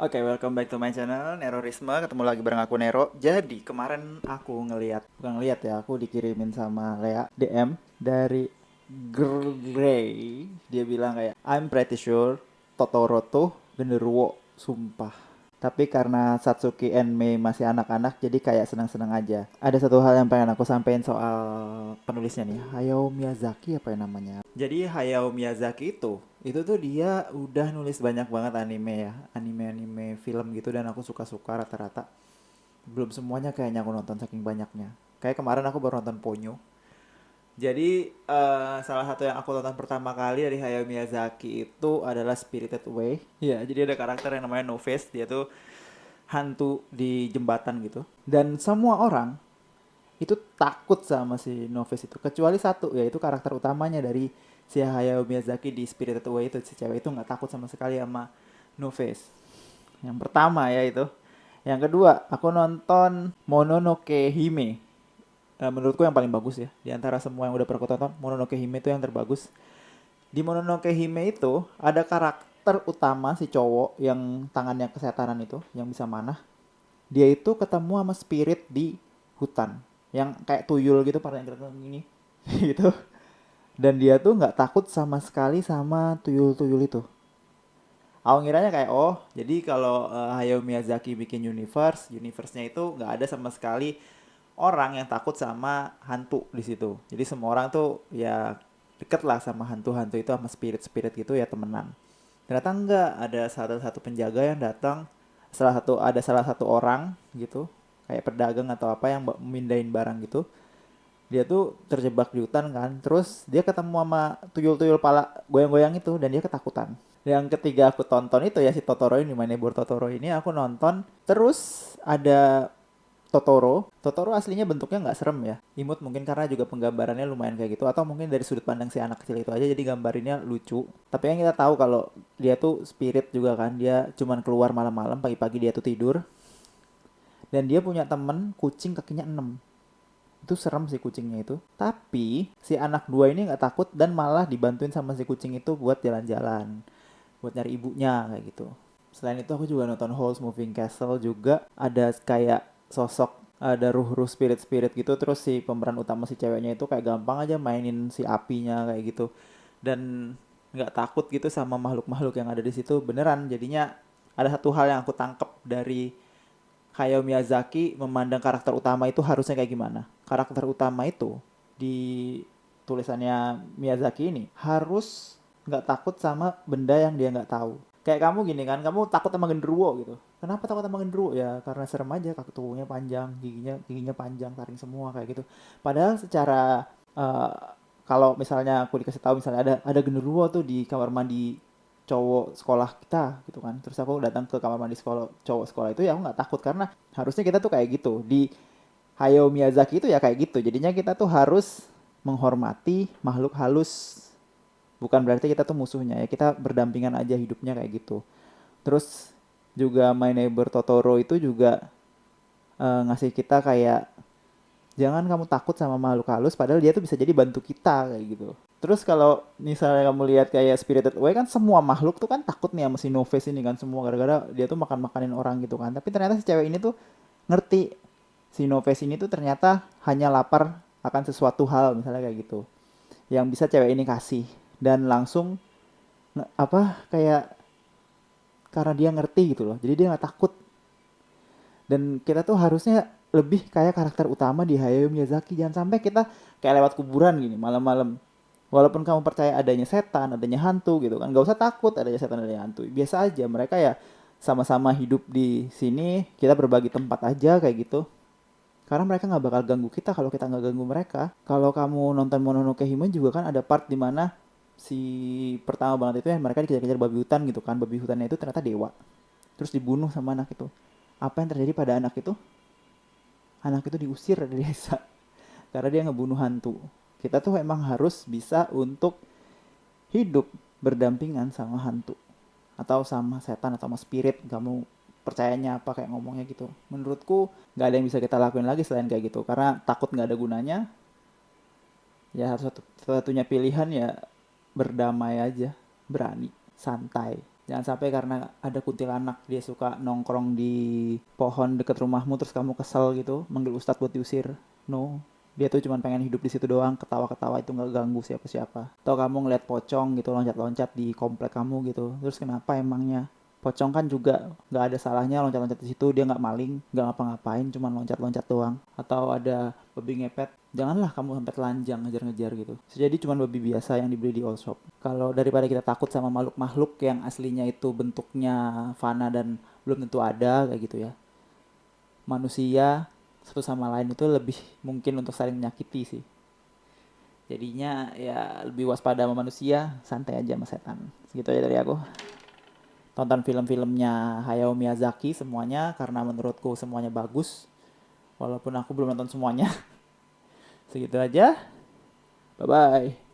Oke, welcome back to my channel, Nerorisme. Ketemu lagi bareng aku, Nero. Jadi, kemarin aku bukan ngeliat ya, aku dikirimin sama Lea DM dari Girl Grey. Dia bilang kayak, I'm pretty sure Totoro tuh genderuwo, sumpah. Tapi karena Satsuki and Mei masih anak-anak, jadi kayak senang-senang aja. Ada satu hal yang pengen aku sampaikan soal penulisnya nih, Hayao Miyazaki apa ya namanya. Jadi Hayao Miyazaki itu tuh dia udah nulis banyak banget anime ya, anime-anime film gitu dan aku suka-suka rata-rata. Belum semuanya kayaknya aku nonton saking banyaknya. Kayak kemarin aku baru nonton Ponyo. Jadi salah satu yang aku tonton pertama kali dari Hayao Miyazaki itu adalah Spirited Away. Ya, jadi ada karakter yang namanya No Face, dia tuh hantu di jembatan gitu. Dan semua orang itu takut sama si No Face itu, kecuali satu, yaitu karakter utamanya dari si Hayao Miyazaki di Spirited Away itu. Si cewek itu nggak takut sama sekali sama No Face. Yang pertama ya itu. Yang kedua, aku nonton Mononoke Hime. Menurutku yang paling bagus ya. Di antara semua yang udah pernah aku tonton, Mononoke Hime itu yang terbagus. Di Mononoke Hime itu ada karakter utama si cowok yang tangannya kesetanan itu, yang bisa manah. Dia itu ketemu sama spirit di hutan. Yang kayak tuyul gitu, pada yang gini. Gitu. Dan dia tuh nggak takut sama sekali sama tuyul-tuyul itu. Aku ngiranya kayak jadi kalau Hayao Miyazaki bikin universe-nya itu nggak ada sama sekali orang yang takut sama hantu di situ. Jadi semua orang tuh ya deket lah sama hantu-hantu itu, sama spirit-spirit gitu ya, temenan. Ternyata enggak, ada salah satu penjaga yang datang, salah satu orang gitu, kayak pedagang atau apa yang mindahin barang gitu. Dia tuh terjebak di hutan kan, terus dia ketemu sama tuyul-tuyul pala goyang-goyang itu dan dia ketakutan. Yang ketiga aku tonton itu ya si Totoro ini, My Neighbor Totoro ini aku nonton. Terus ada Totoro aslinya bentuknya nggak serem ya, imut, mungkin karena juga penggambarannya lumayan kayak gitu, atau mungkin dari sudut pandang si anak kecil itu aja jadi gambarinnya lucu. Tapi yang kita tahu kalau dia tuh spirit juga kan, dia cuman keluar malam-malam, pagi-pagi dia tuh tidur. Dan dia punya temen kucing kakinya 6. Itu serem sih kucingnya itu. Tapi si anak dua ini nggak takut dan malah dibantuin sama si kucing itu buat jalan-jalan, buat nyari ibunya kayak gitu. Selain itu aku juga nonton Howl's Moving Castle, juga ada kayak sosok, ada ruh-ruh spirit-spirit gitu. Terus si pemeran utama si ceweknya itu kayak gampang aja mainin si apinya kayak gitu. Dan nggak takut gitu sama makhluk-makhluk yang ada di situ beneran. Jadinya ada satu hal yang aku tangkep dari Hayao Miyazaki memandang karakter utama itu harusnya kayak gimana. Karakter utama itu di tulisannya Miyazaki ini harus nggak takut sama benda yang dia nggak tahu. Kayak kamu gini kan, kamu takut sama genderuwo gitu. Kenapa takut sama genderuwo? Ya karena serem aja, kaki tubuhnya panjang, giginya panjang, taring semua kayak gitu. Padahal secara eh, kalau misalnya aku dikasih tahu misalnya ada genderuwo tuh di kamar mandi cowok sekolah kita gitu kan, terus aku datang ke kamar mandi sekolah cowok sekolah itu, ya aku nggak takut karena harusnya kita tuh kayak gitu di Hayao Miyazaki itu ya kayak gitu. Jadinya kita tuh harus menghormati makhluk halus, bukan berarti kita tuh musuhnya ya, kita berdampingan aja hidupnya kayak gitu. Terus juga My Neighbor Totoro itu juga ngasih kita kayak jangan kamu takut sama makhluk halus, padahal dia tuh bisa jadi bantu kita kayak gitu. Terus kalau misalnya kamu lihat kayak Spirited Away kan, semua makhluk tuh kan takut nih sama si No Face ini kan, semua gara-gara dia tuh makan-makanin orang gitu kan. Tapi ternyata si cewek ini tuh ngerti, si No Face ini tuh ternyata hanya lapar akan sesuatu hal misalnya kayak gitu, yang bisa cewek ini kasih. Dan langsung kayak karena dia ngerti gitu loh, jadi dia nggak takut. Dan kita tuh harusnya lebih kayak karakter utama di Hayao Miyazaki. Jangan sampai kita kayak lewat kuburan gini malam-malam. Walaupun kamu percaya adanya setan, adanya hantu gitu kan, gak usah takut adanya setan, adanya hantu. Biasa aja, mereka ya sama-sama hidup di sini, kita berbagi tempat aja kayak gitu. Karena mereka nggak bakal ganggu kita kalau kita nggak ganggu mereka. Kalau kamu nonton Mononoke Hime juga kan ada part dimana si pertama banget itu ya, mereka dikejar-kejar babi hutan gitu kan. Babi hutannya itu ternyata dewa. Terus dibunuh sama anak itu. Apa yang terjadi pada anak itu? Anak itu diusir dari desa karena dia ngebunuh hantu. Kita tuh emang harus bisa untuk hidup berdampingan sama hantu atau sama setan atau sama spirit, kamu percayanya apa, kayak ngomongnya gitu. Menurutku nggak ada yang bisa kita lakuin lagi selain kayak gitu, karena takut nggak ada gunanya. Ya harus satu satunya pilihan ya berdamai aja, berani, santai. Jangan sampai karena ada kuntilanak dia suka nongkrong di pohon dekat rumahmu terus kamu kesel gitu manggil ustadz buat diusir. No, dia tuh cuma pengen hidup di situ doang, ketawa-ketawa itu nggak ganggu siapa-siapa. Atau kamu ngeliat pocong gitu loncat-loncat di komplek kamu gitu, terus kenapa emangnya? Pocong kan juga nggak ada salahnya loncat-loncat di situ, dia nggak maling, nggak ngapa-ngapain, cuma loncat-loncat doang. Atau ada babi ngepet, janganlah kamu sampai telanjang ngejar-ngejar gitu. Jadi cuma babi biasa yang dibeli di all shop. Kalau daripada kita takut sama makhluk-makhluk yang aslinya itu bentuknya fana dan belum tentu ada kayak gitu ya. Manusia satu sama lain itu lebih mungkin untuk saling menyakiti sih. Jadinya ya lebih waspada sama manusia, santai aja sama setan. Segitu aja dari aku. Tonton film-filmnya Hayao Miyazaki semuanya karena menurutku semuanya bagus. Walaupun aku belum nonton semuanya. Segitu aja. Bye bye.